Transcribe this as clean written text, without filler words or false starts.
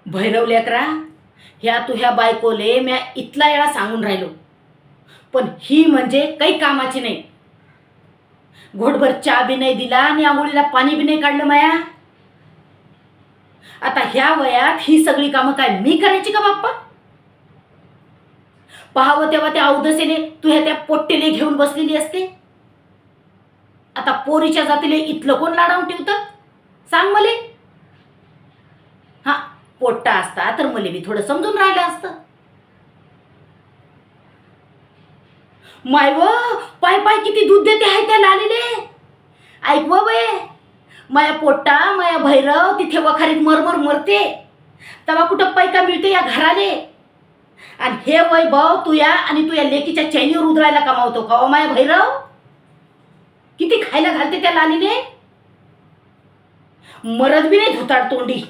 भैरव लेकरा, ह्या तुझ्या बायकोले म्या इतला वेळा सांगून राहिलो, पण ही म्हणजे काही कामाची नाही. घोटभर चहा बी नाही दिला आणि आंघोळीला पाणी बी नाही काढलं माया. आता ह्या वयात ही सगळी कामं काय मी करायची का बाप्पा? पाहावं तेव्हा त्या अवदसेने तुझ्या त्या पोट्टेले घेऊन बसलेली असते. आता पोरीच्या जातीले इथलं कोण लाडावून ठेवतं सांग मले? हा, पोट्टा असता तर मले बी थोडं समजून राहिलं असतं. माय व, पाय पाय किती दूध देते आहे त्या लालीले. ऐकव बे, माया पोट्टा माया भैरव तिथे वखारीत मरमर मरते, तेव्हा कुठं पैका मिळते या घराले. आणि हे वैभव तुया आणि तुया लेकीच्या चैनीवर उधळायला कमावतो का ओ माया भैरव? किती खायला घालते त्या लालीने, मरत बी नाही धुताड तोंडी.